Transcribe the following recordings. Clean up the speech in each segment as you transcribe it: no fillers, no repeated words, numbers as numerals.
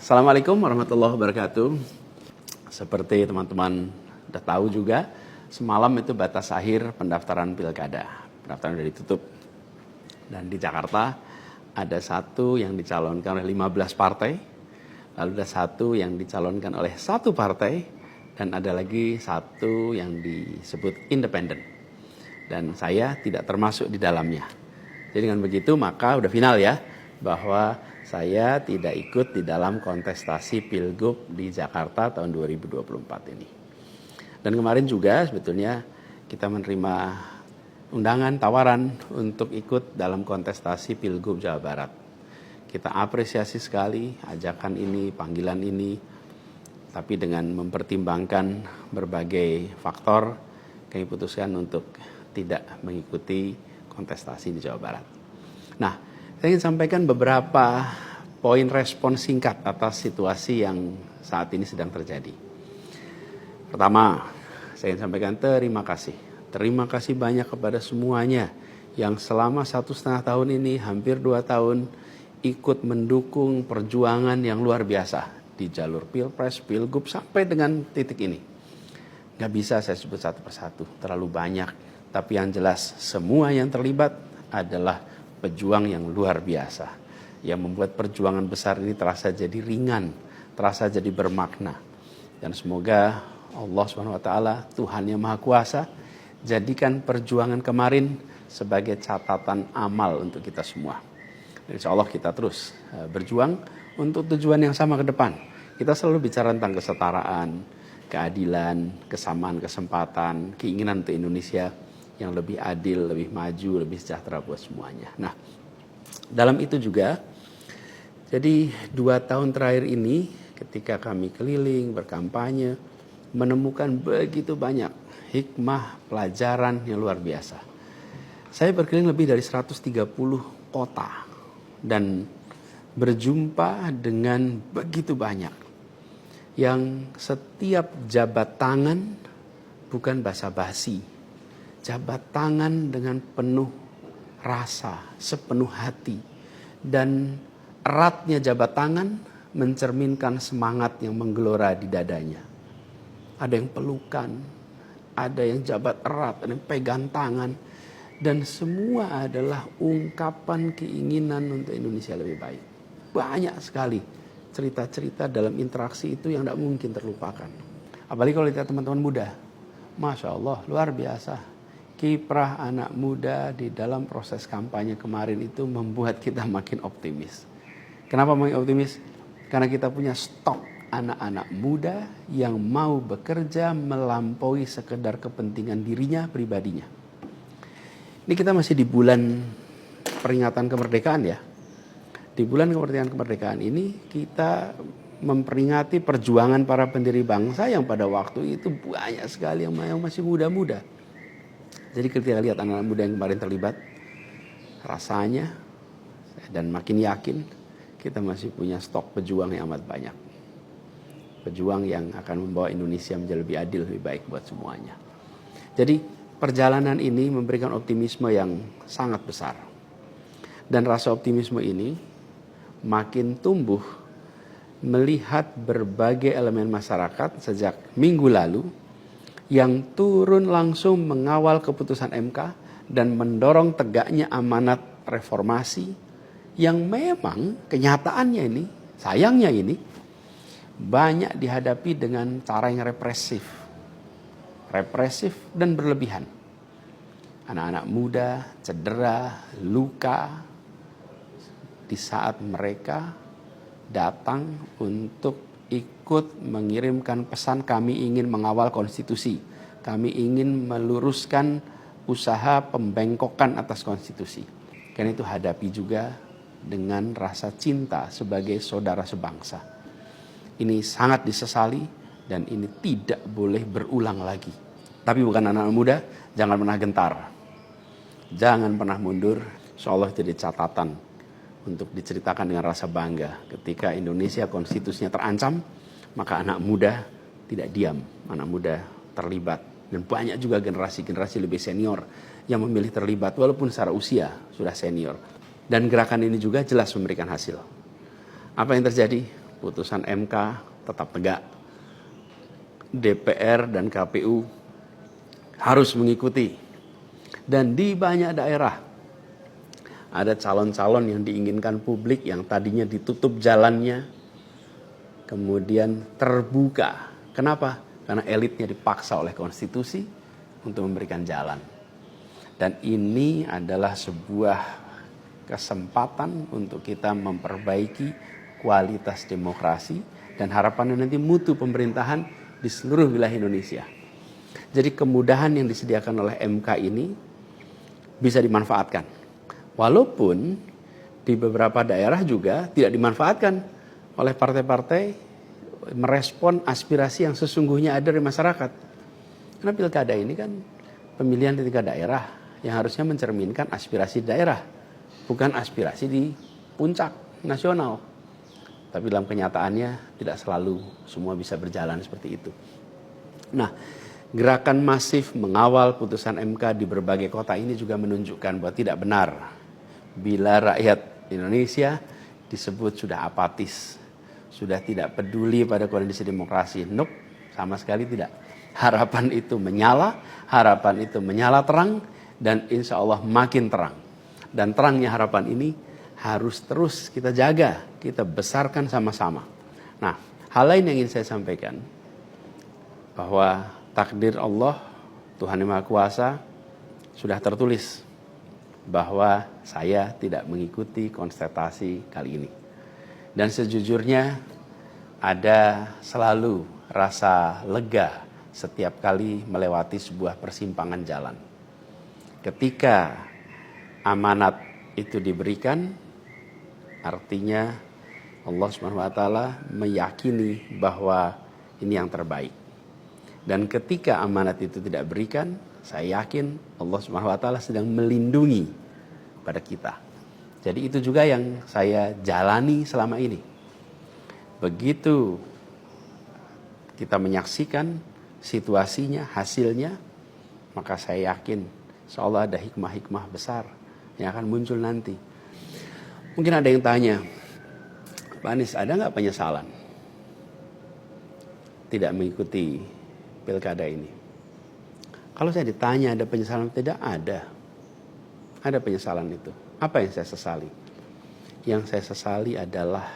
Assalamualaikum warahmatullahi wabarakatuh. Seperti teman-teman udah tahu juga, semalam itu batas akhir pendaftaran pilkada. Pendaftaran sudah ditutup. Dan di Jakarta ada satu yang dicalonkan oleh 15 partai, lalu ada satu yang dicalonkan oleh satu partai, dan ada lagi satu yang disebut independen. Dan saya tidak termasuk di dalamnya. Jadi dengan begitu maka udah final ya, bahwa saya tidak ikut di dalam kontestasi Pilgub di Jakarta tahun 2024 ini. Dan kemarin juga sebetulnya kita menerima undangan, tawaran untuk ikut dalam kontestasi Pilgub Jawa Barat. Kita apresiasi sekali ajakan ini, panggilan ini, tapi dengan mempertimbangkan berbagai faktor, kami putuskan untuk tidak mengikuti kontestasi di Jawa Barat. Nah, saya ingin sampaikan beberapa poin respon singkat atas situasi yang saat ini sedang terjadi. Pertama, saya ingin sampaikan terima kasih. Terima kasih banyak kepada semuanya yang selama 1,5 tahun ini, hampir 2 tahun, ikut mendukung perjuangan yang luar biasa di jalur Pilpres, Pilgub, sampai dengan titik ini. Gak bisa saya sebut satu persatu, terlalu banyak. Tapi yang jelas, semua yang terlibat adalah pejuang yang luar biasa, yang membuat perjuangan besar ini terasa jadi ringan, terasa jadi bermakna. Dan semoga Allah SWT, Tuhan yang Maha Kuasa, jadikan perjuangan kemarin sebagai catatan amal untuk kita semua. Dan insya Allah kita terus berjuang untuk tujuan yang sama ke depan. Kita selalu bicara tentang kesetaraan, keadilan, kesamaan kesempatan, keinginan untuk Indonesia yang lebih adil, lebih maju, lebih sejahtera buat semuanya. Nah, dalam itu juga, jadi 2 tahun terakhir ini ketika kami keliling, berkampanye, menemukan begitu banyak hikmah, pelajaran yang luar biasa. Saya berkeliling lebih dari 130 kota dan berjumpa dengan begitu banyak yang setiap jabat tangan bukan basa-basi. Jabat tangan dengan penuh rasa, sepenuh hati. Dan eratnya jabat tangan mencerminkan semangat yang menggelora di dadanya. Ada yang pelukan, ada yang jabat erat, ada yang pegang tangan. Dan semua adalah ungkapan keinginan untuk Indonesia lebih baik. Banyak sekali cerita-cerita dalam interaksi itu yang tidak mungkin terlupakan. Apalagi kalau lihat teman-teman muda. Masya Allah, luar biasa. Kiprah anak muda di dalam proses kampanye kemarin itu membuat kita makin optimis. Kenapa makin optimis? Karena kita punya stok anak-anak muda yang mau bekerja melampaui sekedar kepentingan dirinya, pribadinya. Ini kita masih di bulan peringatan kemerdekaan ya. Di bulan kemerdekaan ini kita memperingati perjuangan para pendiri bangsa yang pada waktu itu banyak sekali yang masih muda-muda. Jadi ketika lihat anak-anak muda yang kemarin terlibat, rasanya dan makin yakin kita masih punya stok pejuang yang amat banyak. Pejuang yang akan membawa Indonesia menjadi lebih adil, lebih baik buat semuanya. Jadi perjalanan ini memberikan optimisme yang sangat besar. Dan rasa optimisme ini makin tumbuh melihat berbagai elemen masyarakat sejak minggu lalu yang turun langsung mengawal keputusan MK dan mendorong tegaknya amanat reformasi yang memang kenyataannya ini, sayangnya ini, banyak dihadapi dengan cara yang represif dan berlebihan. Anak-anak muda cedera, luka di saat mereka datang untuk ikut mengirimkan pesan kami ingin mengawal konstitusi. Kami ingin meluruskan usaha pembengkokan atas konstitusi. Karena itu hadapi juga dengan rasa cinta sebagai saudara sebangsa. Ini sangat disesali dan ini tidak boleh berulang lagi. Tapi bukan anak-anak muda, jangan pernah gentar. Jangan pernah mundur. Insyaallah jadi catatan untuk diceritakan dengan rasa bangga. Ketika Indonesia konstitusinya terancam, maka anak muda tidak diam. Anak muda terlibat. Dan banyak juga generasi-generasi lebih senior yang memilih terlibat walaupun secara usia sudah senior. Dan gerakan ini juga jelas memberikan hasil. Apa yang terjadi? putusan MK tetap tegak. DPR dan KPU harus mengikuti. Dan di banyak daerah ada calon-calon yang diinginkan publik yang tadinya ditutup jalannya, kemudian terbuka. Kenapa? Karena elitnya dipaksa oleh konstitusi untuk memberikan jalan. Dan ini adalah sebuah kesempatan untuk kita memperbaiki kualitas demokrasi dan harapannya nanti mutu pemerintahan di seluruh wilayah Indonesia. Jadi kemudahan yang disediakan oleh MK ini bisa dimanfaatkan. Walaupun di beberapa daerah juga tidak dimanfaatkan oleh partai-partai merespon aspirasi yang sesungguhnya ada di masyarakat. Karena pilkada ini kan pemilihan di tingkat daerah yang harusnya mencerminkan aspirasi daerah, bukan aspirasi di puncak nasional. Tapi dalam kenyataannya tidak selalu semua bisa berjalan seperti itu. Nah, gerakan masif mengawal putusan MK di berbagai kota ini juga menunjukkan bahwa tidak benar bila rakyat Indonesia disebut sudah apatis, sudah tidak peduli pada kondisi demokrasi. Nope, sama sekali tidak. Harapan itu menyala, harapan itu menyala terang, dan insya Allah makin terang. Dan terangnya harapan ini harus terus kita jaga, kita besarkan sama-sama. Nah, hal lain yang ingin saya sampaikan, bahwa takdir Allah, Tuhan Yang Maha Kuasa, sudah tertulis bahwa saya tidak mengikuti kontestasi kali ini. Dan sejujurnya ada selalu rasa lega setiap kali melewati sebuah persimpangan jalan. Ketika amanat itu diberikan, artinya Allah SWT meyakini bahwa ini yang terbaik. Dan ketika amanat itu tidak berikan, saya yakin Allah SWT sedang melindungi pada kita. Jadi itu juga yang saya jalani selama ini. Begitu kita menyaksikan situasinya, hasilnya, maka saya yakin insya Allah ada hikmah-hikmah besar yang akan muncul nanti. Mungkin ada yang tanya, Pak Anies, ada nggak penyesalan tidak mengikuti pilkada ini? Kalau saya ditanya ada penyesalan, tidak ada. Ada penyesalan itu. Apa yang saya sesali? Yang saya sesali adalah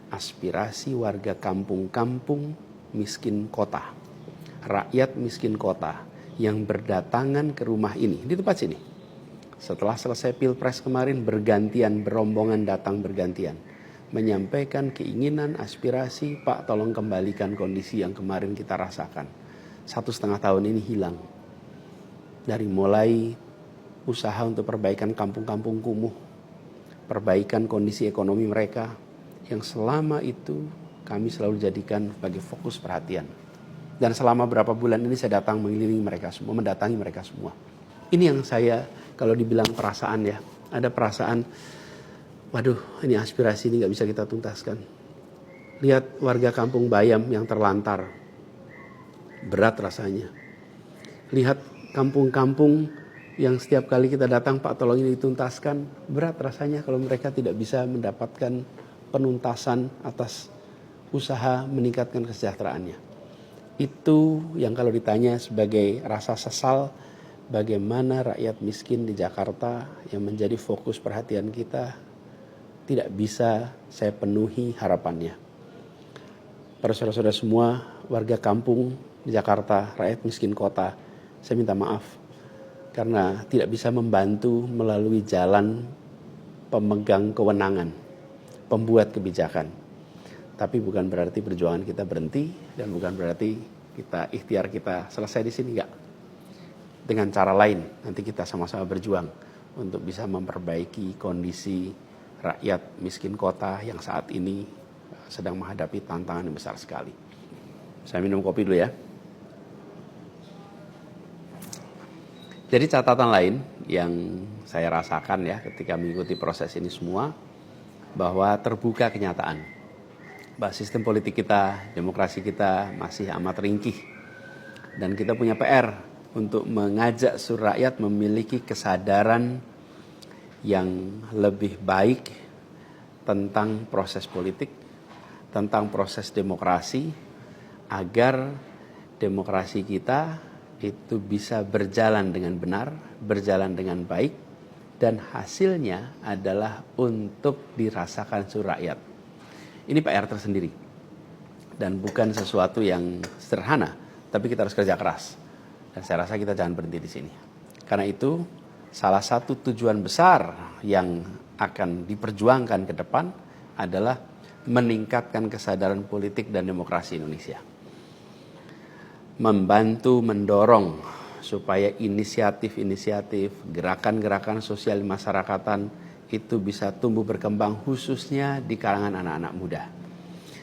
aspirasi warga kampung-kampung miskin kota, rakyat miskin kota yang berdatangan ke rumah ini, di tempat sini. Setelah selesai pilpres kemarin, bergantian, berombongan datang bergantian, menyampaikan keinginan, aspirasi, Pak tolong kembalikan kondisi yang kemarin kita rasakan. 1,5 tahun ini hilang. Dari mulai usaha untuk perbaikan kampung-kampung kumuh, perbaikan kondisi ekonomi mereka, yang selama itu kami selalu jadikan sebagai fokus perhatian. Dan selama berapa bulan ini saya datang mengelilingi mereka semua, mendatangi mereka semua. Ini yang saya, kalau dibilang perasaan ya, ada perasaan, waduh ini aspirasi ini gak bisa kita tuntaskan. Lihat warga kampung Bayam yang terlantar, berat rasanya. Lihat kampung-kampung yang setiap kali kita datang, Pak tolong ini dituntaskan, berat rasanya kalau mereka tidak bisa mendapatkan penuntasan atas usaha meningkatkan kesejahteraannya. Itu yang kalau ditanya sebagai rasa sesal, bagaimana rakyat miskin di Jakarta yang menjadi fokus perhatian kita tidak bisa saya penuhi harapannya. Para saudara-saudara semua, warga kampung di Jakarta, rakyat miskin kota, saya minta maaf karena tidak bisa membantu melalui jalan pemegang kewenangan, pembuat kebijakan. Tapi bukan berarti perjuangan kita berhenti dan bukan berarti ikhtiar kita selesai di sini, enggak. Dengan cara lain nanti kita sama-sama berjuang untuk bisa memperbaiki kondisi rakyat miskin kota yang saat ini sedang menghadapi tantangan yang besar sekali. Saya minum kopi dulu ya. Jadi catatan lain yang saya rasakan ya ketika mengikuti proses ini semua, bahwa terbuka kenyataan bahwa sistem politik kita, demokrasi kita masih amat ringkih. Dan kita punya PR untuk mengajak seluruh rakyat memiliki kesadaran yang lebih baik tentang proses politik, tentang proses demokrasi agar demokrasi kita itu bisa berjalan dengan benar, berjalan dengan baik, dan hasilnya adalah untuk dirasakan seluruh rakyat. Ini PR tersendiri dan bukan sesuatu yang sederhana, tapi kita harus kerja keras. Dan saya rasa kita jangan berhenti di sini. Karena itu salah satu tujuan besar yang akan diperjuangkan ke depan adalah meningkatkan kesadaran politik dan demokrasi Indonesia. Membantu mendorong supaya inisiatif-inisiatif, gerakan-gerakan sosial masyarakatan itu bisa tumbuh berkembang khususnya di kalangan anak-anak muda.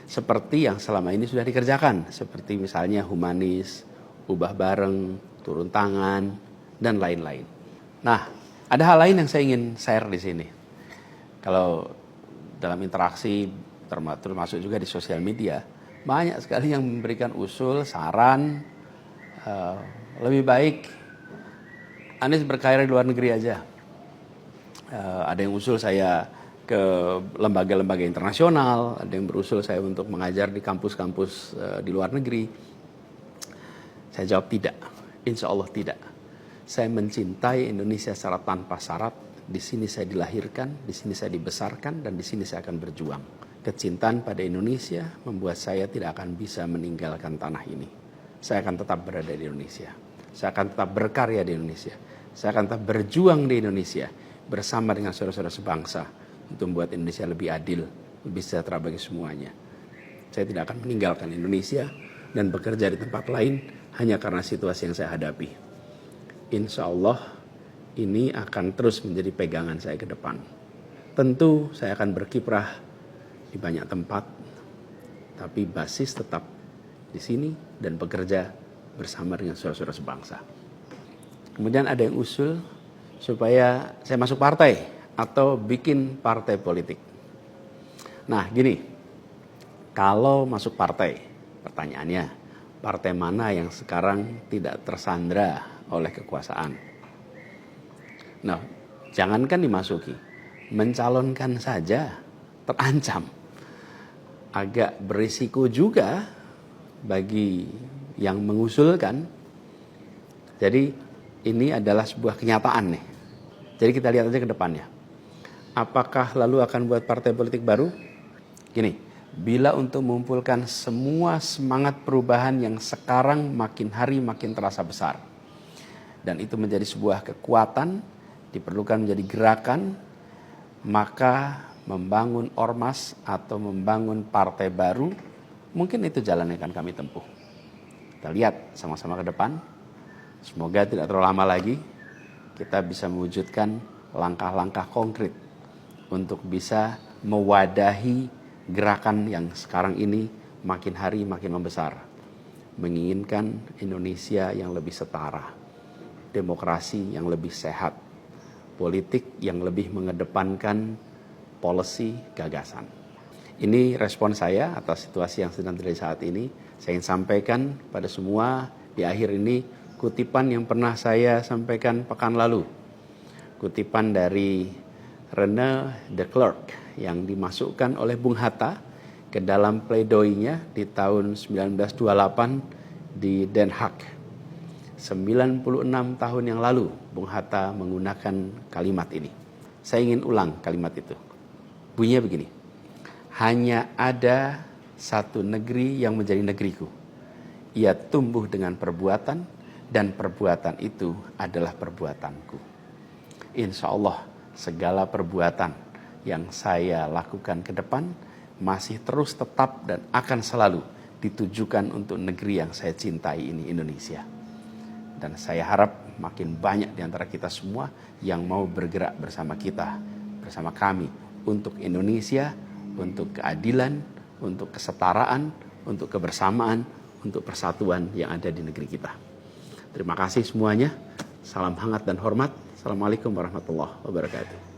Seperti yang selama ini sudah dikerjakan, seperti misalnya humanis, ubah bareng, turun tangan, dan lain-lain. Nah, ada hal lain yang saya ingin share di sini. Kalau dalam interaksi, termasuk juga di sosial media, banyak sekali yang memberikan usul, saran, lebih baik Anies berkarir di luar negeri aja. Ada yang usul saya ke lembaga-lembaga internasional, ada yang berusul saya untuk mengajar di kampus-kampus di luar negeri. Saya jawab tidak, insya Allah tidak. Saya mencintai Indonesia secara tanpa syarat. Di sini saya dilahirkan, di sini saya dibesarkan, dan di sini saya akan berjuang. Kecintaan pada Indonesia membuat saya tidak akan bisa meninggalkan tanah ini. Saya akan tetap berada di Indonesia. Saya akan tetap berkarya di Indonesia. Saya akan tetap berjuang di Indonesia bersama dengan saudara-saudara sebangsa untuk membuat Indonesia lebih adil, lebih sejahtera bagi semuanya. Saya tidak akan meninggalkan Indonesia dan bekerja di tempat lain hanya karena situasi yang saya hadapi. Insya Allah ini akan terus menjadi pegangan saya ke depan. Tentu saya akan berkiprah di banyak tempat, tapi basis tetap di sini dan bekerja bersama dengan saudara-saudara sebangsa. Kemudian ada yang usul supaya saya masuk partai atau bikin partai politik. Nah gini, kalau masuk partai, pertanyaannya, partai mana yang sekarang tidak tersandra oleh kekuasaan? Nah, jangankan dimasuki, mencalonkan saja terancam. Agak berisiko juga bagi yang mengusulkan. Jadi ini adalah sebuah kenyataan nih. Jadi kita lihat aja ke depannya. Apakah lalu akan buat partai politik baru? Gini, bila untuk mengumpulkan semua semangat perubahan yang sekarang makin hari makin terasa besar, dan itu menjadi sebuah kekuatan, diperlukan menjadi gerakan, maka membangun ormas atau membangun partai baru, mungkin itu jalan yang akan kami tempuh. Kita lihat sama-sama ke depan. Semoga tidak terlalu lama lagi kita bisa mewujudkan langkah-langkah konkret untuk bisa mewadahi gerakan yang sekarang ini makin hari makin membesar. Menginginkan Indonesia yang lebih setara, demokrasi yang lebih sehat, politik yang lebih mengedepankan policy gagasan. Ini respon saya atas situasi yang sedang terjadi saat ini. Saya ingin sampaikan pada semua di akhir ini kutipan yang pernah saya sampaikan pekan lalu. Kutipan dari René de Klerk yang dimasukkan oleh Bung Hatta ke dalam pledoinya di tahun 1928 di Den Haag. 96 tahun yang lalu Bung Hatta menggunakan kalimat ini. Saya ingin ulang kalimat itu. Bunyinya begini. Hanya ada satu negeri yang menjadi negeriku. Ia tumbuh dengan perbuatan dan perbuatan itu adalah perbuatanku. Insya Allah segala perbuatan yang saya lakukan ke depan masih terus tetap dan akan selalu ditujukan untuk negeri yang saya cintai ini, Indonesia. Dan saya harap makin banyak di antara kita semua yang mau bergerak bersama kita, bersama kami untuk Indonesia, untuk keadilan, untuk kesetaraan, untuk kebersamaan, untuk persatuan yang ada di negeri kita. Terima kasih semuanya. Salam hangat dan hormat. Assalamualaikum warahmatullahi wabarakatuh.